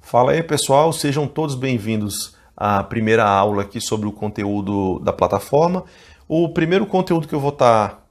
Fala aí, pessoal, sejam todos bem-vindos à primeira aula aqui sobre o conteúdo da plataforma. O primeiro conteúdo que eu vou estar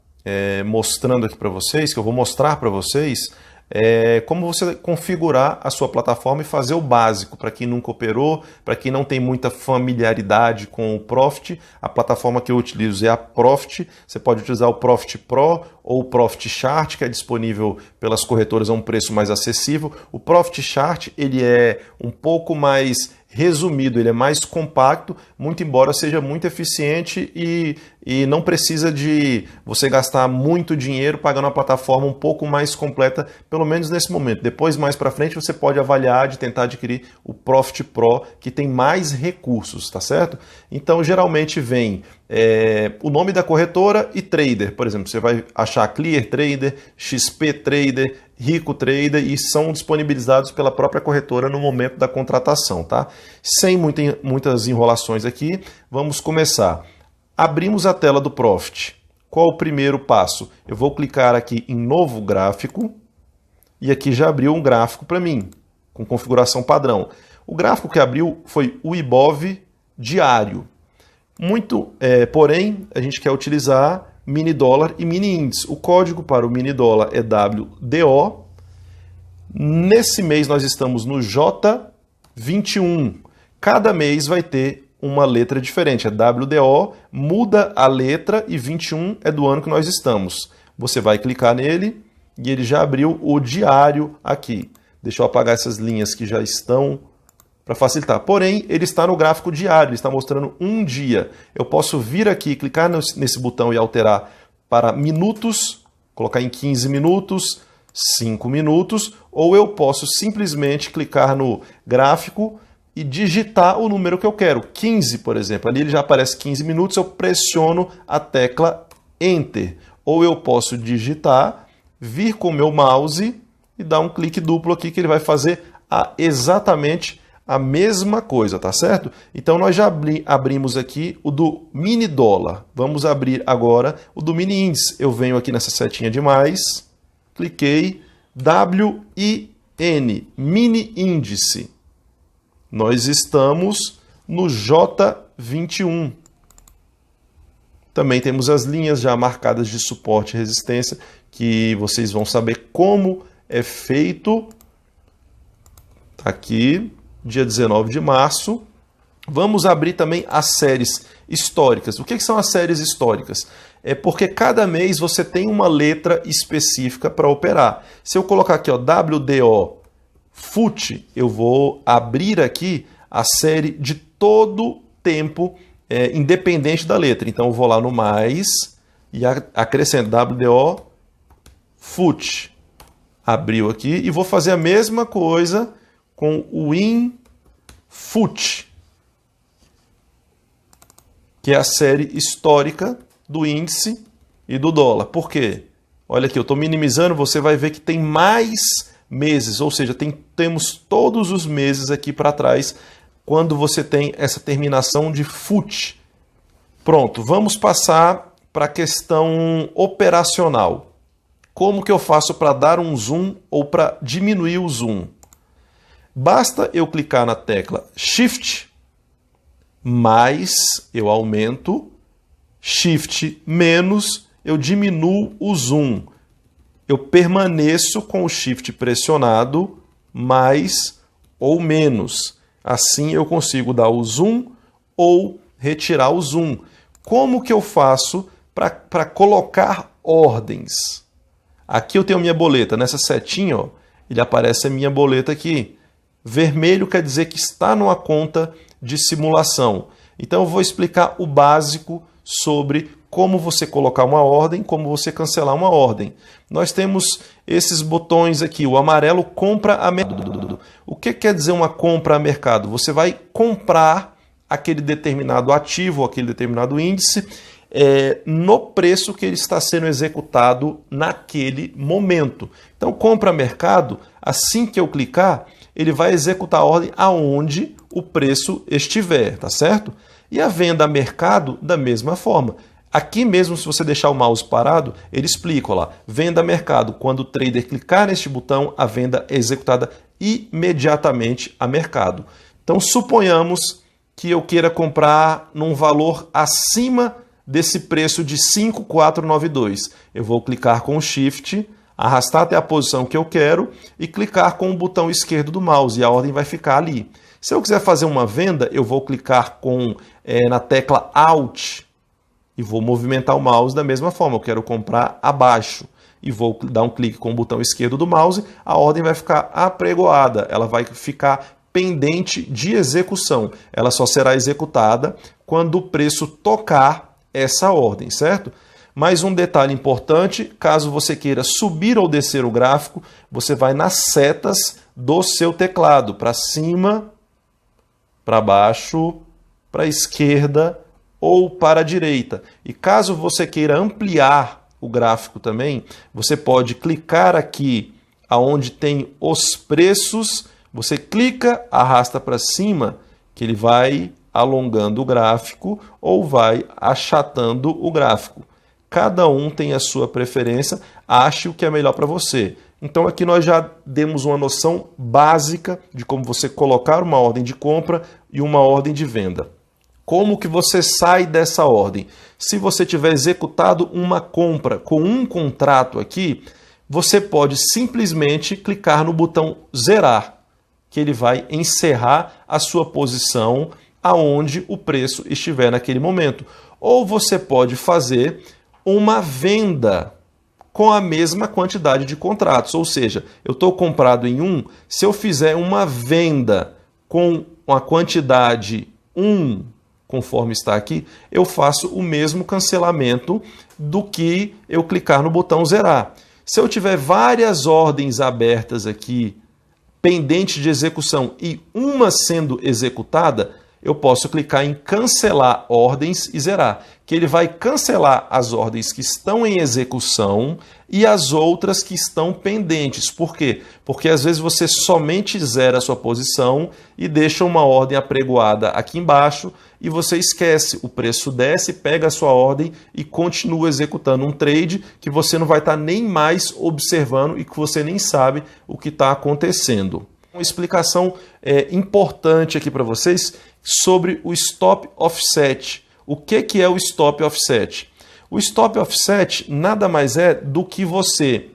mostrando aqui para vocês, que eu vou mostrar para vocês, é como você configurar a sua plataforma e fazer o básico. Para quem nunca operou, para quem não tem muita familiaridade com o Profit, a plataforma que eu utilizo é a Profit. Você pode utilizar o Profit Pro ou o Profit Chart, que é disponível pelas corretoras a um preço mais acessível. O Profit Chart ele é um pouco mais resumido, ele é mais compacto, muito embora seja muito eficiente e não precisa de você gastar muito dinheiro pagando uma plataforma um pouco mais completa, pelo menos nesse momento. Depois, mais para frente, você pode avaliar de tentar adquirir o Profit Pro, que tem mais recursos, tá certo? Então, geralmente vem o nome da corretora e trader. Por exemplo, você vai achar Clear Trader, XP Trader, Rico Trader e são disponibilizados pela própria corretora no momento da contratação, tá? Sem muitas enrolações aqui, vamos começar. Abrimos a tela do Profit. Qual o primeiro passo? Eu vou clicar aqui em Novo Gráfico e aqui já abriu um gráfico para mim, com configuração padrão. O gráfico que abriu foi o Ibov diário. Porém, a gente quer utilizar mini dólar e mini índice. O código para o mini dólar é WDO. Nesse mês nós estamos no J21. Cada mês vai ter uma letra diferente. É WDO, muda a letra e 21 é do ano que nós estamos. Você vai clicar nele e ele já abriu o diário aqui. Deixa eu apagar essas linhas que já estão para facilitar. Porém, ele está no gráfico diário, ele está mostrando um dia. Eu posso vir aqui, clicar nesse botão e alterar para minutos, colocar em 15 minutos, 5 minutos, ou eu posso simplesmente clicar no gráfico e digitar o número que eu quero. 15, por exemplo. Ali ele já aparece 15 minutos, eu pressiono a tecla Enter. Ou eu posso digitar, vir com o meu mouse e dar um clique duplo aqui que ele vai fazer exatamente a mesma coisa, tá certo? Então nós já abrimos aqui o do mini dólar. Vamos abrir agora o do mini índice. Eu venho aqui nessa setinha de mais, cliquei, WIN, mini índice. Nós estamos no J21. Também temos as linhas já marcadas de suporte e resistência, que vocês vão saber como é feito. Tá aqui. Dia 19 de março. Vamos abrir também as séries históricas. O que são as séries históricas? É porque cada mês você tem uma letra específica para operar. Se eu colocar aqui, ó, WDO FUT, eu vou abrir aqui a série de todo tempo, independente da letra. Então eu vou lá no mais e acrescento WDO FUT. Abriu aqui e vou fazer a mesma coisa com o INFUT, que é a série histórica do índice e do dólar. Por quê? Olha aqui, eu estou minimizando, você vai ver que tem mais meses, ou seja, temos todos os meses aqui para trás quando você tem essa terminação de FUT. Pronto, vamos passar para a questão operacional. Como que eu faço para dar um zoom ou para diminuir o zoom? Basta eu clicar na tecla Shift, mais eu aumento, Shift menos eu diminuo o zoom. Eu permaneço com o Shift pressionado, mais ou menos. Assim eu consigo dar o zoom ou retirar o zoom. Como que eu faço para colocar ordens? Aqui eu tenho minha boleta, nessa setinha, ó, ele aparece a minha boleta aqui. Vermelho quer dizer que está numa conta de simulação. Então eu vou explicar o básico sobre como você colocar uma ordem, como você cancelar uma ordem. Nós temos esses botões aqui, o amarelo compra a mercado. O que quer dizer uma compra a mercado? Você vai comprar aquele determinado ativo, aquele determinado índice, no preço que ele está sendo executado naquele momento. Então compra a mercado, assim que eu clicar, ele vai executar a ordem aonde o preço estiver, tá certo? E a venda a mercado, da mesma forma. Aqui mesmo, se você deixar o mouse parado, ele explica, ó lá, venda a mercado. Quando o trader clicar neste botão, a venda é executada imediatamente a mercado. Então, suponhamos que eu queira comprar num valor acima desse preço de 5,492. Eu vou clicar com o Shift, arrastar até a posição que eu quero e clicar com o botão esquerdo do mouse e a ordem vai ficar ali. Se eu quiser fazer uma venda, eu vou clicar na tecla Alt e vou movimentar o mouse da mesma forma. Eu quero comprar abaixo e vou dar um clique com o botão esquerdo do mouse, a ordem vai ficar apregoada, ela vai ficar pendente de execução. Ela só será executada quando o preço tocar essa ordem, certo? Mais um detalhe importante, caso você queira subir ou descer o gráfico, você vai nas setas do seu teclado, para cima, para baixo, para a esquerda ou para a direita. E caso você queira ampliar o gráfico também, você pode clicar aqui aonde tem os preços, você clica, arrasta para cima, que ele vai alongando o gráfico ou vai achatando o gráfico. Cada um tem a sua preferência, ache o que é melhor para você. Então aqui nós já demos uma noção básica de como você colocar uma ordem de compra e uma ordem de venda. Como que você sai dessa ordem? Se você tiver executado uma compra com um contrato aqui, você pode simplesmente clicar no botão zerar, que ele vai encerrar a sua posição aonde o preço estiver naquele momento. Ou você pode fazer uma venda com a mesma quantidade de contratos. Ou seja, eu estou comprado em 1, se eu fizer uma venda com uma quantidade 1, conforme está aqui, eu faço o mesmo cancelamento do que eu clicar no botão zerar. Se eu tiver várias ordens abertas aqui, pendentes de execução e uma sendo executada, eu posso clicar em cancelar ordens e zerar, que ele vai cancelar as ordens que estão em execução e as outras que estão pendentes. Por quê? Porque às vezes você somente zera a sua posição e deixa uma ordem apregoada aqui embaixo e você esquece, o preço desce, pega a sua ordem e continua executando um trade que você não vai estar nem mais observando e que você nem sabe o que está acontecendo. Uma explicação importante aqui para vocês sobre o Stop Offset. O que é o Stop Offset? O Stop Offset nada mais é do que você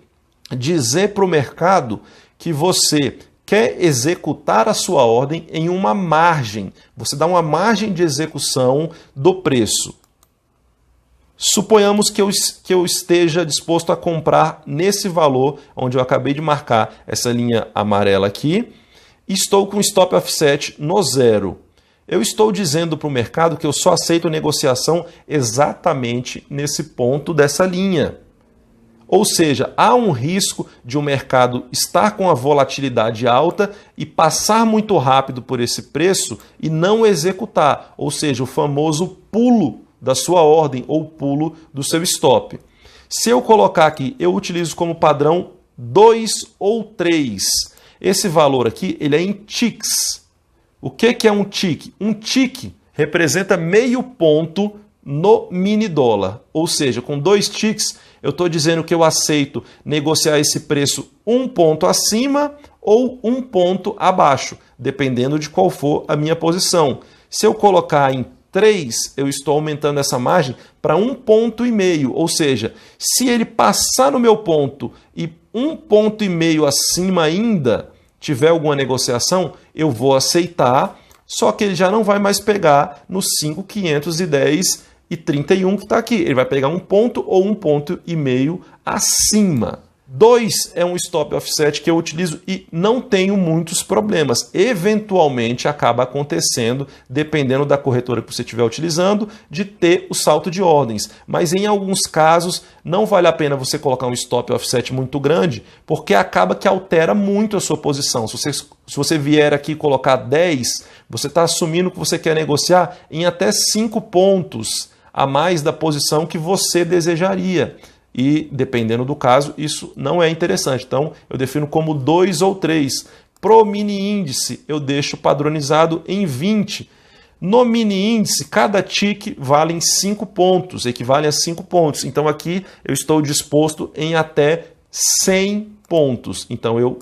dizer para o mercado que você quer executar a sua ordem em uma margem. Você dá uma margem de execução do preço. Suponhamos que eu esteja disposto a comprar nesse valor, onde eu acabei de marcar essa linha amarela aqui, e estou com Stop Offset no 0. Eu estou dizendo para o mercado que eu só aceito negociação exatamente nesse ponto dessa linha. Ou seja, há um risco de o mercado estar com a volatilidade alta e passar muito rápido por esse preço e não executar, ou seja, o famoso pulo da sua ordem ou pulo do seu stop. Se eu colocar aqui, eu utilizo como padrão 2 ou 3. Esse valor aqui, ele é em ticks. O que é um tick? Um tick representa meio ponto no mini dólar. Ou seja, com 2 ticks, eu estou dizendo que eu aceito negociar esse preço um ponto acima ou um ponto abaixo, dependendo de qual for a minha posição. Se eu colocar em 3, eu estou aumentando essa margem para 1,5 ponto, ou seja, se ele passar no meu ponto e 1,5 ponto acima ainda tiver alguma negociação, eu vou aceitar, só que ele já não vai mais pegar no 5.510,31 que está aqui. Ele vai pegar 1 ponto ou 1,5 ponto acima. 2 é um Stop Offset que eu utilizo e não tenho muitos problemas. Eventualmente acaba acontecendo, dependendo da corretora que você estiver utilizando, de ter o salto de ordens. Mas em alguns casos não vale a pena você colocar um Stop Offset muito grande, porque acaba que altera muito a sua posição. Se você vier aqui colocar 10, você está assumindo que você quer negociar em até 5 pontos a mais da posição que você desejaria. E, dependendo do caso, isso não é interessante. Então, eu defino como 2 ou 3. Pro mini índice, eu deixo padronizado em 20. No mini índice, cada tick vale em 5 pontos, equivale a 5 pontos. Então, aqui eu estou disposto em até 100 pontos. Então, eu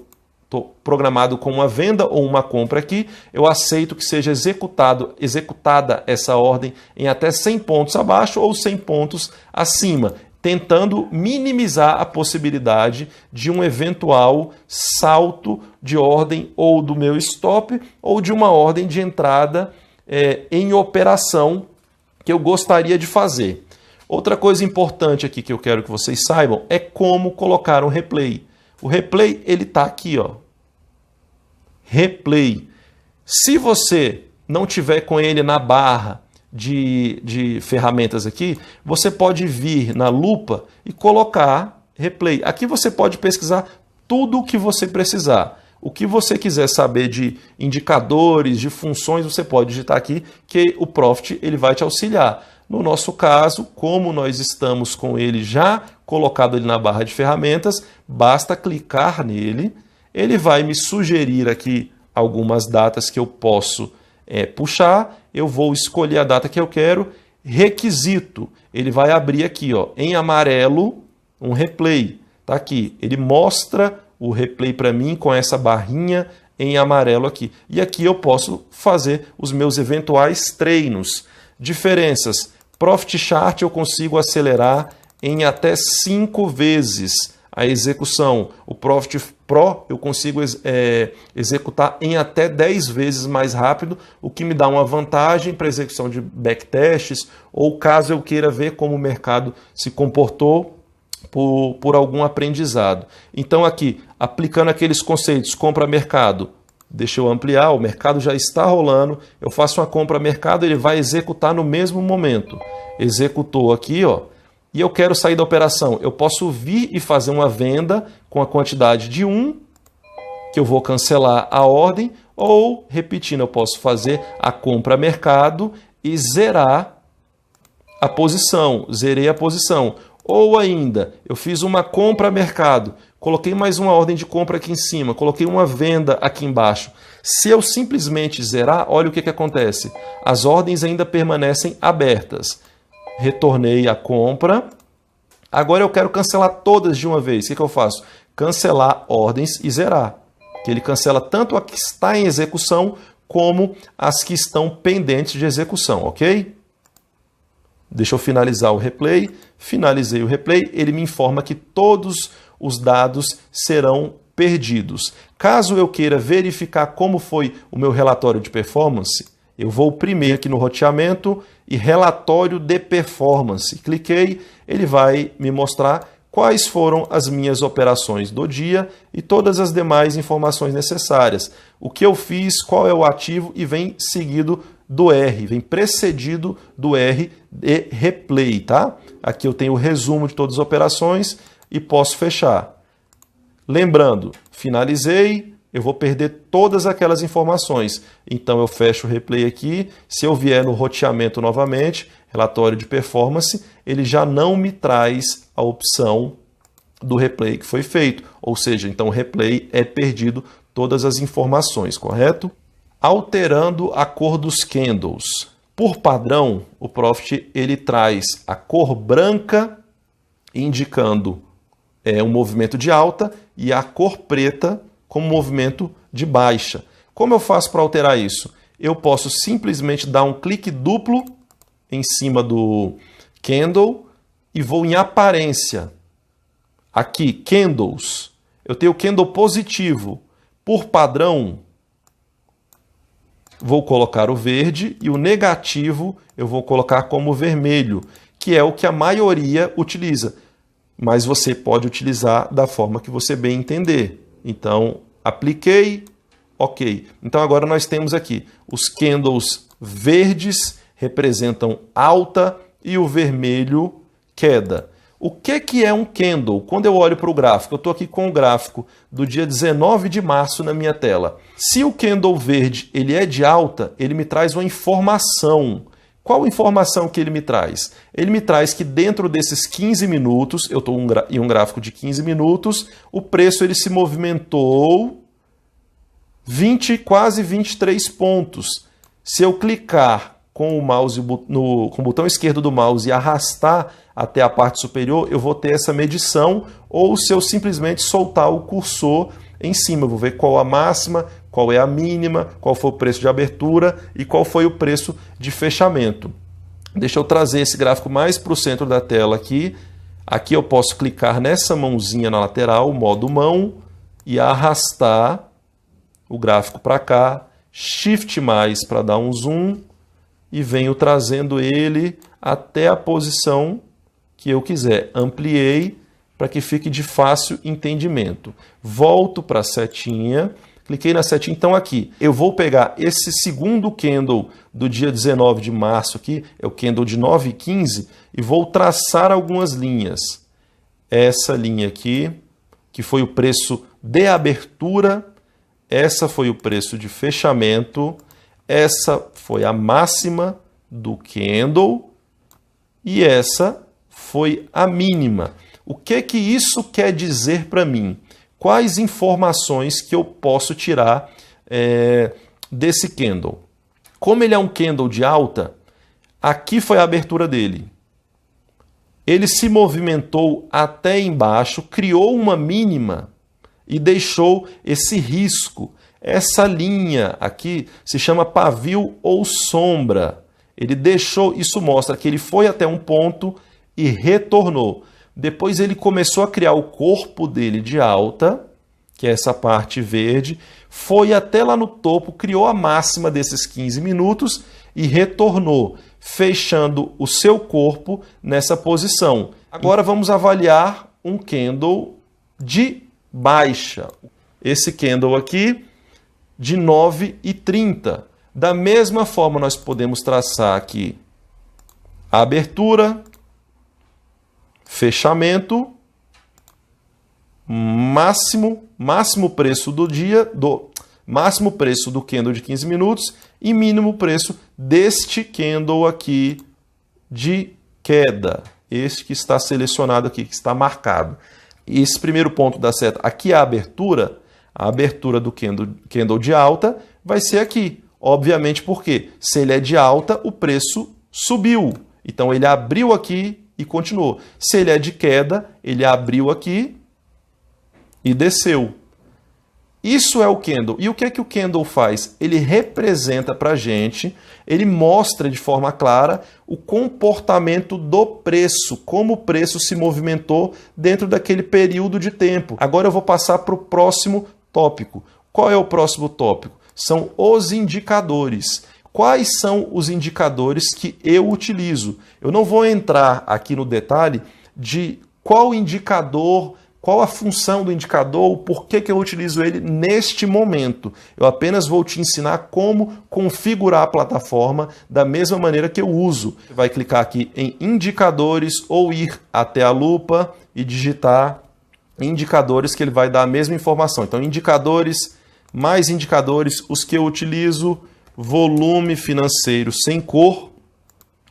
estou programado com uma venda ou uma compra aqui, eu aceito que seja executada essa ordem em até 100 pontos abaixo ou 100 pontos acima, tentando minimizar a possibilidade de um eventual salto de ordem ou do meu stop ou de uma ordem de entrada em operação que eu gostaria de fazer. Outra coisa importante aqui que eu quero que vocês saibam é como colocar um replay. O replay, ele está aqui, ó. Replay. Se você não tiver com ele na barra de ferramentas aqui, você pode vir na lupa e colocar replay. Aqui você pode pesquisar tudo o que você precisar. O que você quiser saber de indicadores, de funções, você pode digitar aqui que o Profit ele vai te auxiliar. No nosso caso, como nós estamos com ele já colocado ali na barra de ferramentas, basta clicar nele, ele vai me sugerir aqui algumas datas que eu posso puxar, eu vou escolher a data que eu quero, requisito, ele vai abrir aqui, ó, em amarelo, um replay, tá aqui, ele mostra o replay para mim com essa barrinha em amarelo aqui, e aqui eu posso fazer os meus eventuais treinos. Diferenças, Profit Chart eu consigo acelerar em até 5 vezes a execução. O Profit Pro eu consigo executar em até 10 vezes mais rápido, o que me dá uma vantagem para execução de backtests ou caso eu queira ver como o mercado se comportou por algum aprendizado. Então aqui, aplicando aqueles conceitos, compra mercado, deixa eu ampliar, o mercado já está rolando, eu faço uma compra mercado, ele vai executar no mesmo momento. Executou aqui, ó, e eu quero sair da operação. Eu posso vir e fazer uma venda com a quantidade de 1, que eu vou cancelar a ordem, ou, repetindo, eu posso fazer a compra mercado e zerar a posição, zerei a posição. Ou ainda, eu fiz uma compra mercado, coloquei mais uma ordem de compra aqui em cima, coloquei uma venda aqui embaixo. Se eu simplesmente zerar, olha o que acontece. As ordens ainda permanecem abertas. Retornei a compra. Agora eu quero cancelar todas de uma vez. O que eu faço? Cancelar ordens e zerar. Que ele cancela tanto a que está em execução como as que estão pendentes de execução, ok? Deixa eu finalizar o replay. Finalizei o replay. Ele me informa que todos os dados serão perdidos. Caso eu queira verificar como foi o meu relatório de performance, eu vou primeiro aqui no roteamento e relatório de performance. Cliquei, ele vai me mostrar quais foram as minhas operações do dia e todas as demais informações necessárias. O que eu fiz, qual é o ativo e vem seguido do R, vem precedido do R de replay, tá? Aqui eu tenho o resumo de todas as operações e posso fechar. Lembrando, finalizei, eu vou perder todas aquelas informações. Então eu fecho o replay aqui, se eu vier no roteamento novamente, relatório de performance, ele já não me traz a opção do replay que foi feito. Ou seja, então o replay é perdido todas as informações, correto? Alterando a cor dos candles. Por padrão, o Profit ele traz a cor branca, indicando um movimento de alta, e a cor preta como movimento de baixa. Como eu faço para alterar isso? Eu posso simplesmente dar um clique duplo em cima do candle e vou em aparência. Aqui, candles. Eu tenho o candle positivo. Por padrão, vou colocar o verde e o negativo eu vou colocar como vermelho, que é o que a maioria utiliza. Mas você pode utilizar da forma que você bem entender. Então, apliquei, ok. Então agora nós temos aqui os candles verdes representam alta e o vermelho queda. O que é um candle? Quando eu olho para o gráfico, eu estou aqui com o gráfico do dia 19 de março na minha tela. Se o candle verde ele é de alta, ele me traz uma informação. Qual informação que ele me traz? Ele me traz que dentro desses 15 minutos, eu estou em um gráfico de 15 minutos, o preço ele se movimentou quase 23 pontos. Se eu clicar com o mouse com o botão esquerdo do mouse e arrastar até a parte superior, eu vou ter essa medição, ou se eu simplesmente soltar o cursor, em cima. Eu vou ver qual a máxima, qual é a mínima, qual foi o preço de abertura e qual foi o preço de fechamento. Deixa eu trazer esse gráfico mais para o centro da tela aqui. Aqui eu posso clicar nessa mãozinha na lateral, modo mão, e arrastar o gráfico para cá, Shift mais para dar um zoom, e venho trazendo ele até a posição que eu quiser. Ampliei para que fique de fácil entendimento. Volto para a setinha, cliquei na setinha, então aqui, eu vou pegar esse segundo candle do dia 19 de março aqui, é o candle de 9h15, e vou traçar algumas linhas. Essa linha aqui, que foi o preço de abertura, essa foi o preço de fechamento, essa foi a máxima do candle e essa foi a mínima. O que isso quer dizer para mim? Quais informações que eu posso tirar desse candle? Como ele é um candle de alta, aqui foi a abertura dele. Ele se movimentou até embaixo, criou uma mínima e deixou esse risco. Essa linha aqui se chama pavio ou sombra. Ele deixou, isso mostra que ele foi até um ponto e retornou. Depois ele começou a criar o corpo dele de alta, que é essa parte verde, foi até lá no topo, criou a máxima desses 15 minutos e retornou, fechando o seu corpo nessa posição. Agora vamos avaliar um candle de baixa. Esse candle aqui de 9h30. Da mesma forma, nós podemos traçar aqui a abertura, fechamento, máximo preço do dia, máximo preço do candle de 15 minutos e mínimo preço deste candle aqui de queda. Este que está selecionado aqui, que está marcado. E esse primeiro ponto da seta, aqui a abertura do candle de alta vai ser aqui. Obviamente porque se ele é de alta, o preço subiu. Então ele abriu aqui e continuou. Se ele é de queda, ele abriu aqui e desceu. Isso é o candle. E o que é que o candle faz? Ele representa para a gente, ele mostra de forma clara o comportamento do preço, como o preço se movimentou dentro daquele período de tempo. Agora eu vou passar para o próximo tópico. Qual é o próximo tópico? São os indicadores. Quais são os indicadores que eu utilizo? Eu não vou entrar aqui no detalhe de qual indicador, qual a função do indicador, o porquê que eu utilizo ele neste momento. Eu apenas vou te ensinar como configurar a plataforma da mesma maneira que eu uso. Você vai clicar aqui em indicadores ou ir até a lupa e digitar indicadores que ele vai dar a mesma informação. Então, indicadores, mais indicadores, os que eu utilizo, volume financeiro sem cor,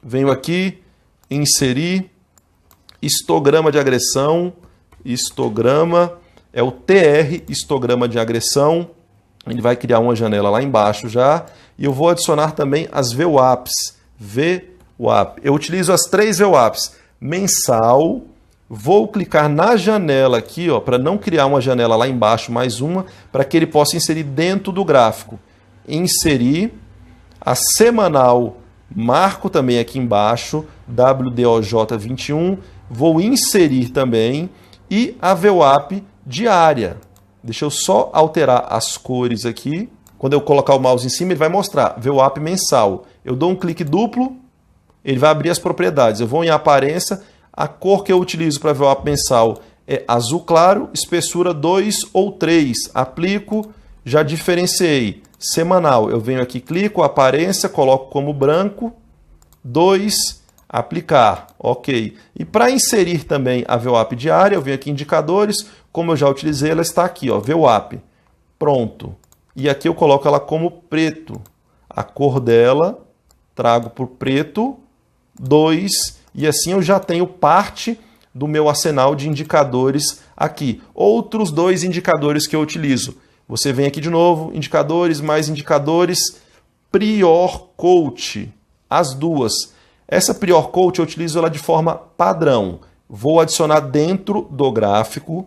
venho aqui, inserir, histograma de agressão, histograma, é o TR, histograma de agressão, ele vai criar uma janela lá embaixo já, e eu vou adicionar também as VWAPs, eu utilizo as 3 VWAPs, mensal, vou clicar na janela aqui, para não criar uma janela lá embaixo, mais uma, para que ele possa inserir dentro do gráfico. Inserir, a semanal, marco também aqui embaixo, WDOJ21, vou inserir também, e a VWAP diária. Deixa eu só alterar as cores aqui. Quando eu colocar o mouse em cima, ele vai mostrar VWAP mensal. Eu dou um clique duplo, ele vai abrir as propriedades. Eu vou em aparência, a cor que eu utilizo para VWAP mensal é azul claro, espessura 2 ou 3. Aplico, já diferenciei. Semanal, eu venho aqui, clico, aparência, coloco como branco, 2, aplicar, ok. E para inserir também a VWAP diária, eu venho aqui em indicadores, como eu já utilizei, ela está aqui, VWAP, pronto. E aqui eu coloco ela como preto, a cor dela, trago por preto, 2, e assim eu já tenho parte do meu arsenal de indicadores aqui. Outros 2 indicadores que eu utilizo. Você vem aqui de novo, indicadores, mais indicadores, Prior Coach, as duas. Essa Prior Coach eu utilizo ela de forma padrão. Vou adicionar dentro do gráfico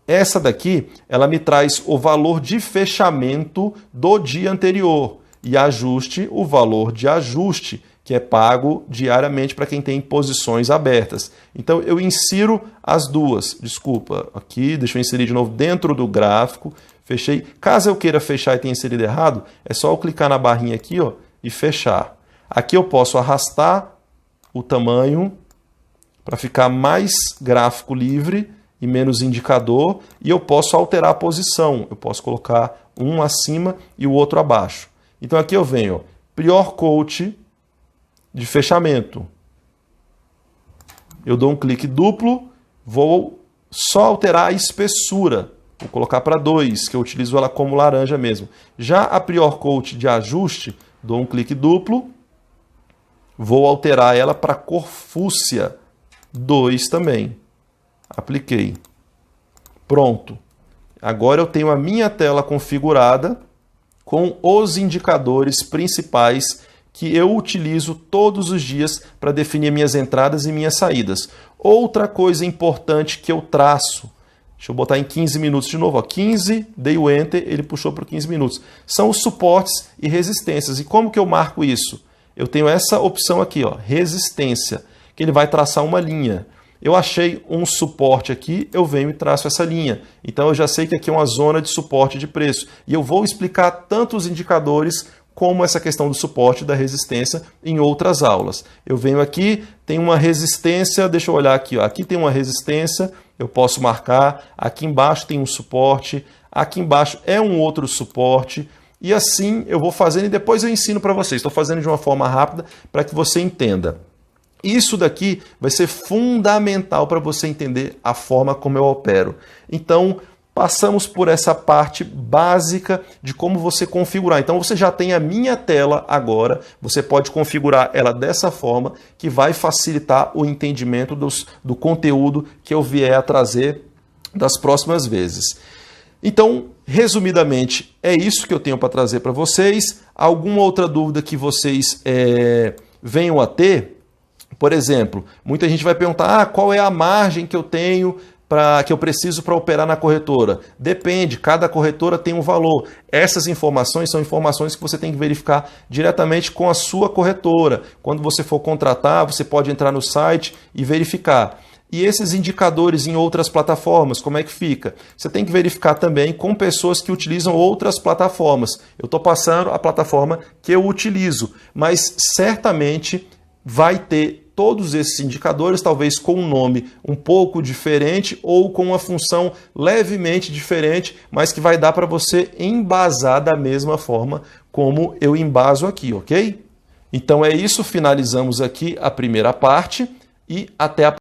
Essa daqui, ela me traz o valor de fechamento do dia anterior e ajuste, o valor de ajuste, que é pago diariamente para quem tem posições abertas. Então, eu insiro as duas. Desculpa, aqui, deixa eu inserir de novo dentro do gráfico. Fechei. Caso eu queira fechar e tenha inserido errado, é só eu clicar na barrinha aqui, ó, e fechar. Aqui eu posso arrastar o tamanho para ficar mais gráfico livre e menos indicador, e eu posso alterar a posição. Eu posso colocar um acima e o outro abaixo. Então aqui eu venho, ó, Prior Coach de fechamento. Eu dou um clique duplo, vou só alterar a espessura. Vou colocar para 2, que eu utilizo ela como laranja mesmo. Já a Prior Coach de ajuste, dou um clique duplo, vou alterar ela para cor fúcsia 2 também. Apliquei. Pronto. Agora eu tenho a minha tela configurada com os indicadores principais que eu utilizo todos os dias para definir minhas entradas e minhas saídas. Outra coisa importante que eu traço, deixa eu botar em 15 minutos de novo, ó, 15, dei o Enter, ele puxou para 15 minutos. São os suportes e resistências. E como que eu marco isso? Eu tenho essa opção aqui, ó, resistência, que ele vai traçar uma linha. Eu achei um suporte aqui, eu venho e traço essa linha. Então eu já sei que aqui é uma zona de suporte de preço. E eu vou explicar tanto os indicadores como essa questão do suporte e da resistência em outras aulas. Eu venho aqui, tem uma resistência, deixa eu olhar aqui, ó. Aqui tem uma resistência, eu posso marcar, aqui embaixo tem um suporte, aqui embaixo é um outro suporte, e assim eu vou fazendo e depois eu ensino para vocês. Estou fazendo de uma forma rápida para que você entenda. Isso daqui vai ser fundamental para você entender a forma como eu opero. Então, passamos por essa parte básica de como você configurar. Então, você já tem a minha tela agora, você pode configurar ela dessa forma, que vai facilitar o entendimento do conteúdo que eu vier a trazer das próximas vezes. Então, resumidamente, é isso que eu tenho para trazer para vocês. Alguma outra dúvida que vocês venham a ter? Por exemplo, muita gente vai perguntar, qual é a margem que eu tenho que eu preciso para operar na corretora? Depende, cada corretora tem um valor. Essas informações são informações que você tem que verificar diretamente com a sua corretora. Quando você for contratar, você pode entrar no site e verificar. E esses indicadores em outras plataformas, como é que fica? Você tem que verificar também com pessoas que utilizam outras plataformas. Eu estou passando a plataforma que eu utilizo, mas certamente vai ter todos esses indicadores, talvez com um nome um pouco diferente ou com uma função levemente diferente, mas que vai dar para você embasar da mesma forma como eu embaso aqui, ok? Então é isso, finalizamos aqui a primeira parte e até a